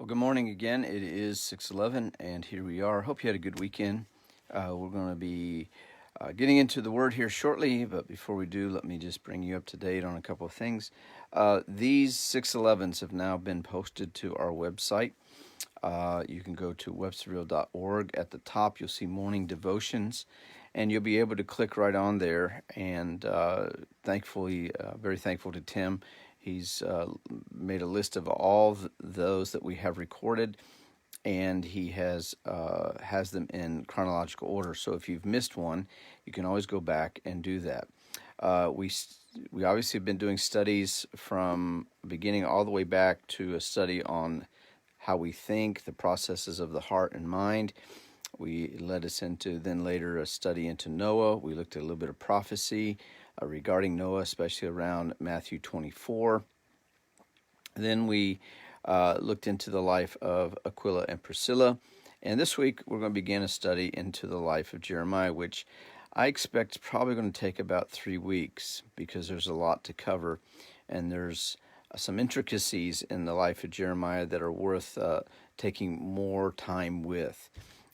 Well, good morning again. It is 6:11, and here we are. Hope you had a good weekend. We're going to be getting into the Word here shortly, but before we do, let me just bring you up to date on a couple of things. These 6:11s have now been posted to our website. You can go to Websterville.org. At the top, you'll see morning devotions, and you'll be able to click right on there. And thankfully, very thankful to Tim. He's made a list of all those that we have recorded, and he has them in chronological order. So if you've missed one, you can always go back and do that. We obviously have been doing studies from beginning all the way back to a study on how we think, the processes of the heart and mind. We led us into then later a study into Noah. We looked at a little bit of prophecy regarding Noah, especially around Matthew 24. Then we looked into the life of Aquila and Priscilla. And this week we're going to begin a study into the life of Jeremiah, which I expect is probably going to take about 3 weeks because there's a lot to cover. And there's some intricacies in the life of Jeremiah that are worth taking more time with.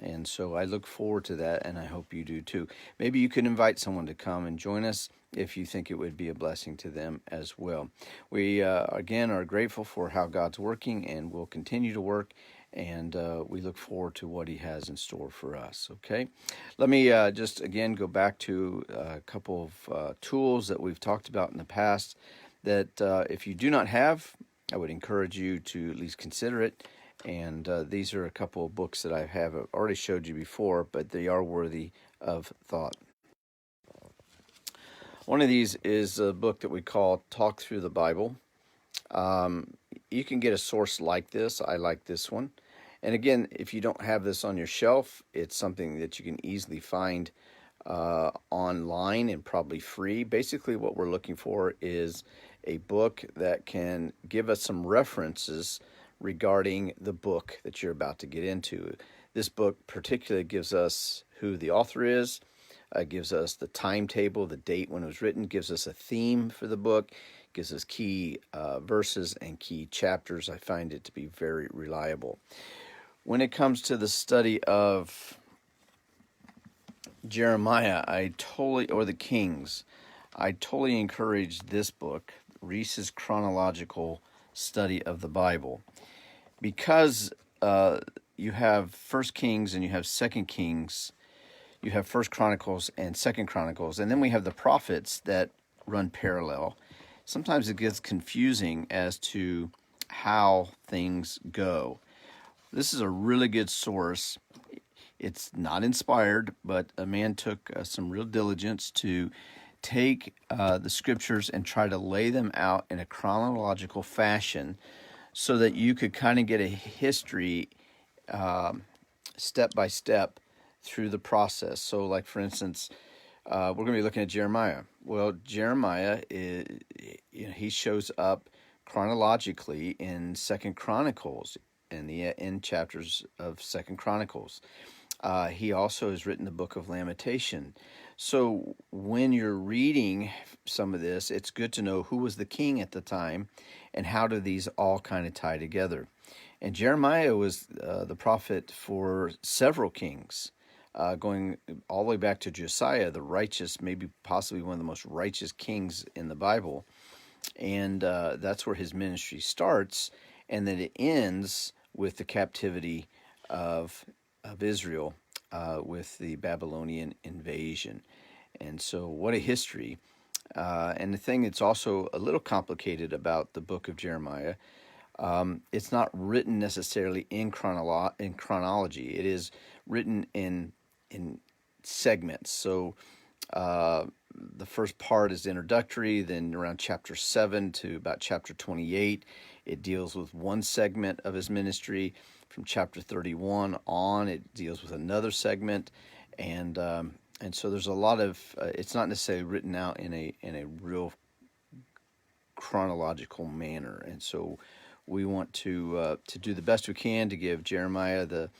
And so I look forward to that, and I hope you do too. Maybe you can invite someone to come and join us if you think it would be a blessing to them as well. We, again, are grateful for how God's working and will continue to work, and we look forward to what He has in store for us, okay? Let me just, again, go back to a couple of tools that we've talked about in the past that if you do not have, I would encourage you to at least consider it. And these are a couple of books that I have already showed you before, but they are worthy of thought. One of these is a book that we call Talk Through the Bible. You can get a source like this. I like this one. And again, if you don't have this on your shelf, it's something that you can easily find online and probably free. Basically, what we're looking for is a book that can give us some references regarding the book that you're about to get into. This book particularly gives us who the author is, gives us the timetable, the date when it was written, gives us a theme for the book, gives us key verses and key chapters. I find it to be very reliable. When it comes to the study of Jeremiah, or the Kings, I totally encourage this book, Reese's Chronological Study of the Bible. Because you have First Kings and you have Second Kings, you have First Chronicles and Second Chronicles, and then we have the prophets that run parallel. Sometimes it gets confusing as to how things go. This is a really good source. It's not inspired, but a man took some real diligence to take the scriptures and try to lay them out in a chronological fashion so that you could kind of get a history step by step through the process. So like, for instance, we're going to be looking at Jeremiah. Well, Jeremiah, he shows up chronologically in Second Chronicles, in the end chapters of Second Chronicles. He also has written the book of Lamentation. So when you're reading some of this, it's good to know who was the king at the time and how do these all kind of tie together. And Jeremiah was the prophet for several kings, going all the way back to Josiah, the righteous, maybe possibly one of the most righteous kings in the Bible. And that's where his ministry starts, and then it ends with the captivity of Israel with the Babylonian invasion. And so what a history. And the thing that's also a little complicated about the book of Jeremiah, it's not written necessarily in chronology. It is written in segments. So the first part is introductory, then around chapter 7 to about chapter 28, it deals with one segment of his ministry. From chapter 31 on, it deals with another segment, and so there's a lot of. It's not necessarily written out in a real chronological manner, and so we want to do the best we can to give Jeremiah the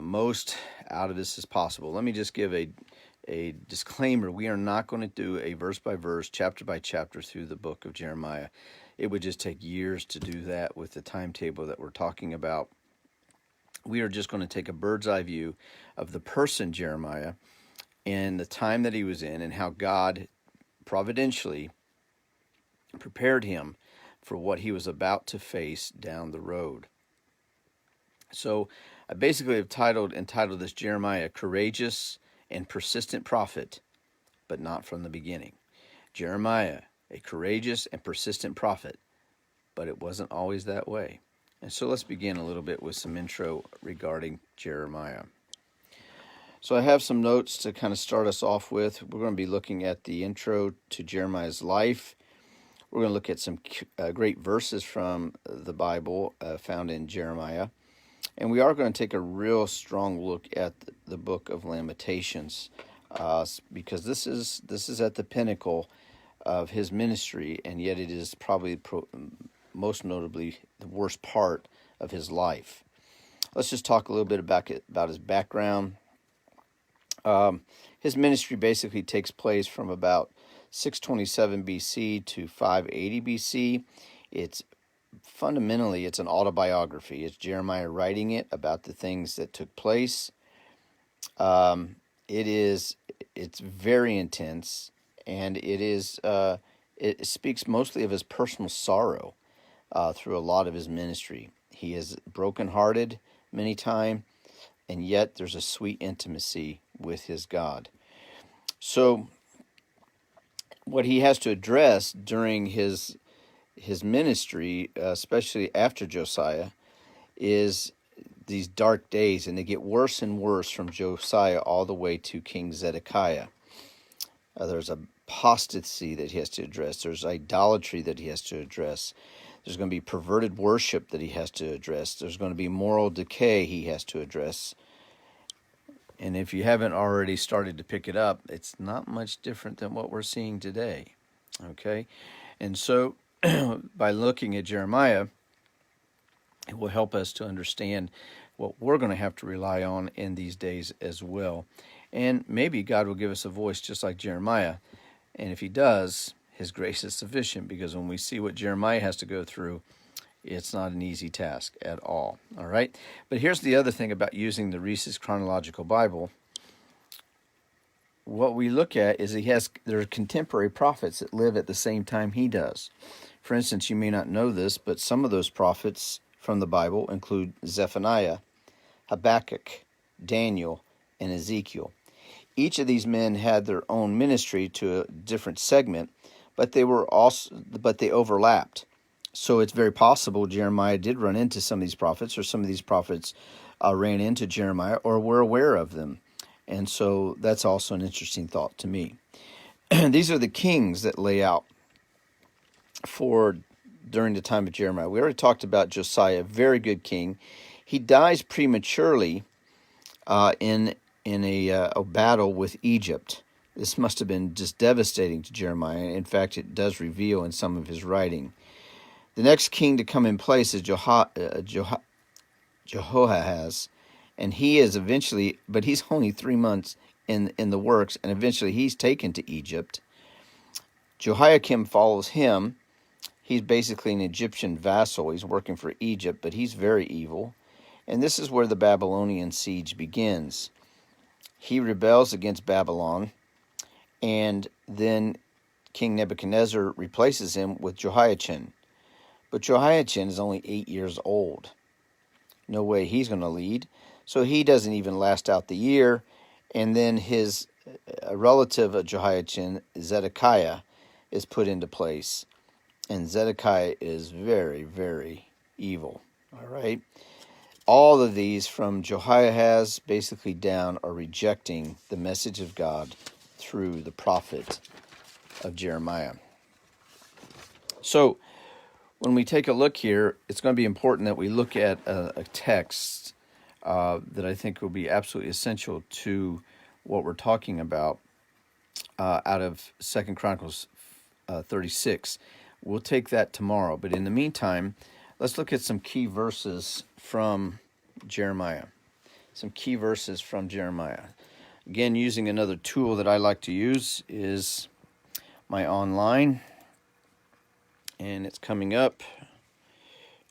most out of this as possible. Let me just give a disclaimer. We are not going to do a verse by verse, chapter by chapter through the book of Jeremiah. it would just take years to do that with the timetable that we're talking about. We are just going to take a bird's eye view of the person Jeremiah and the time that he was in and how God providentially prepared him for what he was about to face down the road. So I basically have entitled this Jeremiah, Courageous and Persistent Prophet, but not from the beginning. Jeremiah, a courageous and persistent prophet, but it wasn't always that way. And so let's begin a little bit with some intro regarding Jeremiah. So I have some notes to kind of start us off with. We're going to be looking at the intro to Jeremiah's life. We're going to look at some great verses from the Bible found in Jeremiah. And we are going to take a real strong look at the book of Lamentations because this is at the pinnacle of his ministry, and yet it is probably most notably the worst part of his life. Let's just talk a little bit about his background. His ministry basically takes place from about 627 BC to 580 BC. Fundamentally, it's an autobiography. It's Jeremiah writing it about the things that took place. It's very intense, and it speaks mostly of his personal sorrow through a lot of his ministry. He is brokenhearted many times, and yet there's a sweet intimacy with his God. So what he has to address during his ministry, especially after Josiah, is these dark days, and they get worse and worse from Josiah all the way to King Zedekiah. There's apostasy that he has to address. There's idolatry that he has to address. There's going to be perverted worship that he has to address. There's going to be moral decay he has to address. And if you haven't already started to pick it up, it's not much different than what we're seeing today. Okay? And so by looking at Jeremiah, it will help us to understand what we're going to have to rely on in these days as well. And maybe God will give us a voice just like Jeremiah. And if he does, his grace is sufficient, because when we see what Jeremiah has to go through, it's not an easy task at all. All right? But here's the other thing about using the Reese's Chronological Bible. What we look at is there are contemporary prophets that live at the same time he does. For instance, you may not know this, but some of those prophets from the Bible include Zephaniah, Habakkuk, Daniel, and Ezekiel. Each of these men had their own ministry to a different segment, but they overlapped. So it's very possible Jeremiah did run into some of these prophets, or some of these prophets ran into Jeremiah or were aware of them. And so that's also an interesting thought to me. These are the kings that lay out during the time of Jeremiah. We already talked about Josiah, very good king. He dies prematurely in a battle with Egypt. This must have been just devastating to Jeremiah. In fact, it does reveal in some of his writing. The next king to come in place is Jehoahaz, and he is eventually, but he's only 3 months in the works, and eventually he's taken to Egypt. Jehoiakim follows him. He's basically an Egyptian vassal. He's working for Egypt, but he's very evil. And this is where the Babylonian siege begins. He rebels against Babylon, and then King Nebuchadnezzar replaces him with Jehoiachin. But Jehoiachin is only 8 years old. No way he's going to lead. So he doesn't even last out the year. And then his relative of Jehoiachin, Zedekiah, is put into place. And Zedekiah is very, very evil. All right? All of these from Jehoahaz basically down are rejecting the message of God through the prophet of Jeremiah. So when we take a look here, it's going to be important that we look at a text that I think will be absolutely essential to what we're talking about out of 2 Chronicles 36. We'll take that tomorrow. But in the meantime, let's look at some key verses from Jeremiah. Some key verses from Jeremiah. Again, using another tool that I like to use is my online and it's coming up.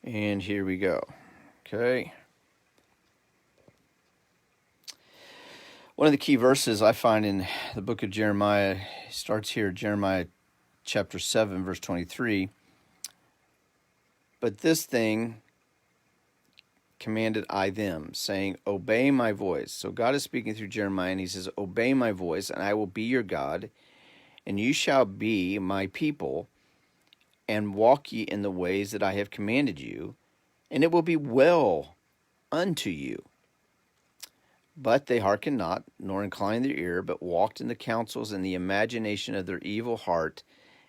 And here we go. Okay. One of the key verses I find in the book of Jeremiah starts here, Jeremiah chapter 7, verse 23. But this thing commanded I them, saying, obey my voice. So God is speaking through Jeremiah, and he says, obey my voice, and I will be your God, and you shall be my people, and walk ye in the ways that I have commanded you, and it will be well unto you. But they hearkened not, nor inclined their ear, but walked in the counsels and the imagination of their evil heart,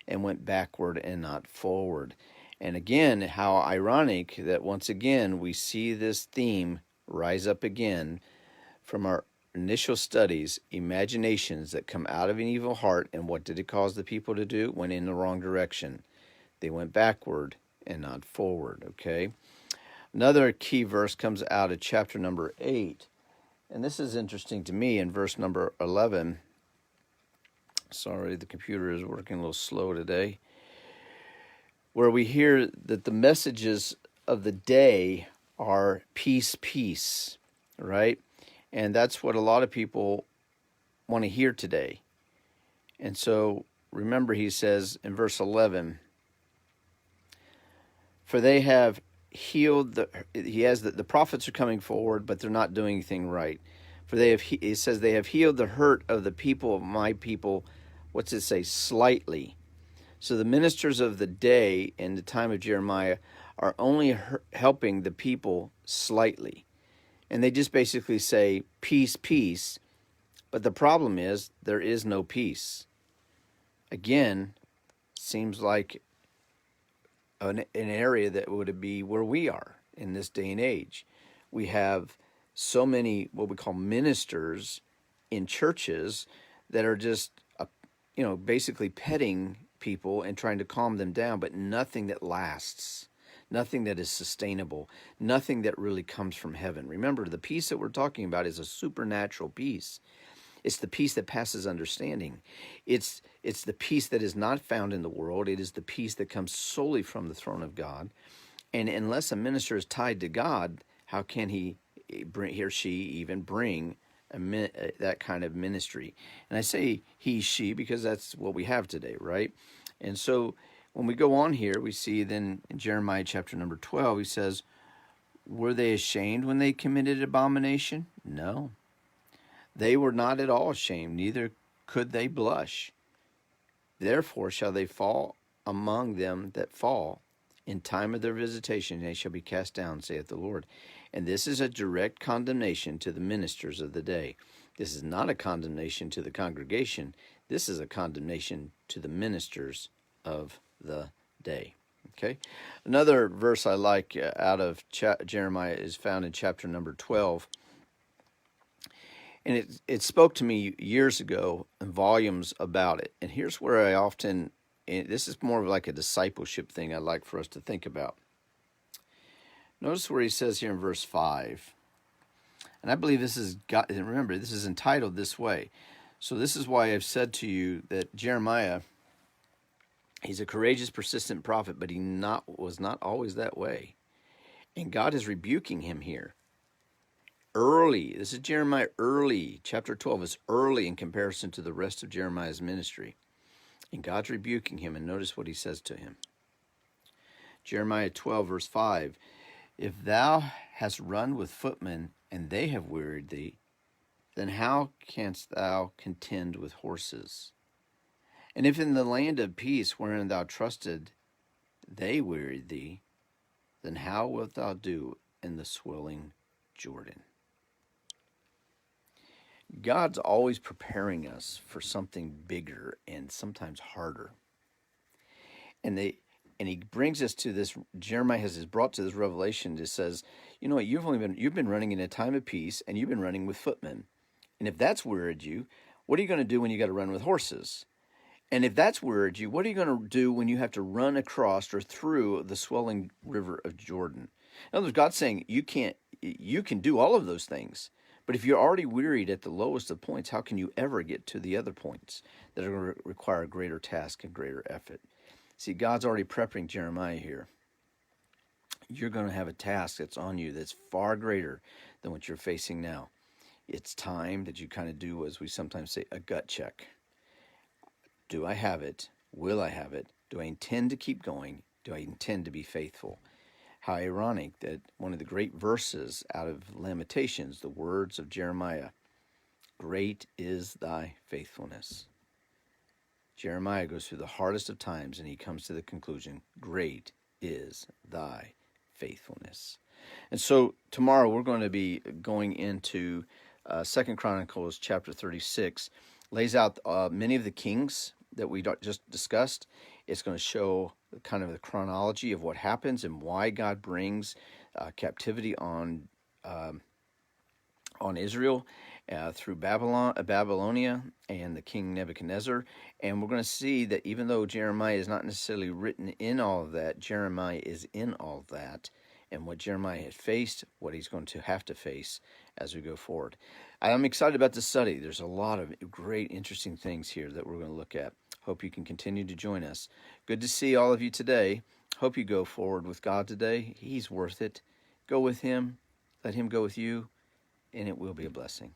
and went backward and not forward. And again, how ironic that once again we see this theme rise up again from our initial studies, imaginations that come out of an evil heart. And what did it cause the people to do? Went in the wrong direction. They went backward and not forward, okay? Another key verse comes out of chapter number 8. And this is interesting to me in verse number 11. Sorry, the computer is working a little slow today. Where we hear that the messages of the day are peace, peace, right? And that's what a lot of people want to hear today. And so remember, he says in verse 11, for they have healed the prophets are coming forward, but they're not doing anything right. For it says they have healed the hurt of the people of my people. What's it say? Slightly. So the ministers of the day in the time of Jeremiah are only helping the people slightly. And they just basically say, peace, peace. But the problem is, there is no peace. Again, seems like an area that would be where we are in this day and age. We have so many what we call ministers in churches that are just, basically petting people and trying to calm them down, but nothing that lasts, nothing that is sustainable, nothing that really comes from heaven. Remember, the peace that we're talking about is a supernatural peace. It's the peace that passes understanding. It's the peace that is not found in the world. It is the peace that comes solely from the throne of God. And unless a minister is tied to God, how can he or she even bring that kind of ministry? And I say he, she, because that's what we have today, right? And so when we go on here, we see then in Jeremiah chapter number 12, he says, were they ashamed when they committed abomination? No. They were not at all ashamed, neither could they blush. Therefore shall they fall among them that fall. In time of their visitation they shall be cast down, saith the Lord. And this is a direct condemnation to the ministers of the day. This is not a condemnation to the congregation. This is a condemnation to the ministers of the day. Okay. Another verse I like out of Jeremiah is found in chapter number 12. And it spoke to me years ago in volumes about it. And here's where I often, and this is more of like a discipleship thing I'd like for us to think about. Notice where he says here in verse 5, and I believe this is, God, and remember, this is entitled this way. So this is why I've said to you that Jeremiah, he's a courageous, persistent prophet, but he was not always that way. And God is rebuking him here. Early, this is Jeremiah early, chapter 12 is early in comparison to the rest of Jeremiah's ministry. And God's rebuking him, and notice what he says to him. Jeremiah 12, verse 5, if thou hast run with footmen, and they have wearied thee, then how canst thou contend with horses? And if in the land of peace wherein thou trusted, they wearied thee, then how wilt thou do in the swelling Jordan? God's always preparing us for something bigger and sometimes harder. And he brings us to this, Jeremiah has brought to this revelation that says, you know what, you've been running in a time of peace, and you've been running with footmen. And if that's wearied you, what are you going to do when you got to run with horses? And if that's wearied you, what are you going to do when you have to run across or through the swelling river of Jordan? In other words, God's saying you can do all of those things. But if you're already wearied at the lowest of points, how can you ever get to the other points that are going to require a greater task and greater effort? See, God's already prepping Jeremiah here. You're going to have a task that's on you that's far greater than what you're facing now. It's time that you kind of do, as we sometimes say, a gut check. Do I have it? Will I have it? Do I intend to keep going? Do I intend to be faithful? How ironic that one of the great verses out of Lamentations, the words of Jeremiah, great is thy faithfulness. Jeremiah goes through the hardest of times and he comes to the conclusion, great is thy faithfulness. And so tomorrow we're going to be going into 2 Chronicles chapter 36, lays out many of the kings that we just discussed. It's going to show kind of the chronology of what happens and why God brings captivity on Israel through Babylonia and the king Nebuchadnezzar. And we're going to see that even though Jeremiah is not necessarily written in all of that, Jeremiah is in all of that. And what Jeremiah had faced, what he's going to have to face as we go forward. I'm excited about this study. There's a lot of great, interesting things here that we're going to look at. Hope you can continue to join us. Good to see all of you today. Hope you go forward with God today. He's worth it. Go with him. Let him go with you, and it will be a blessing.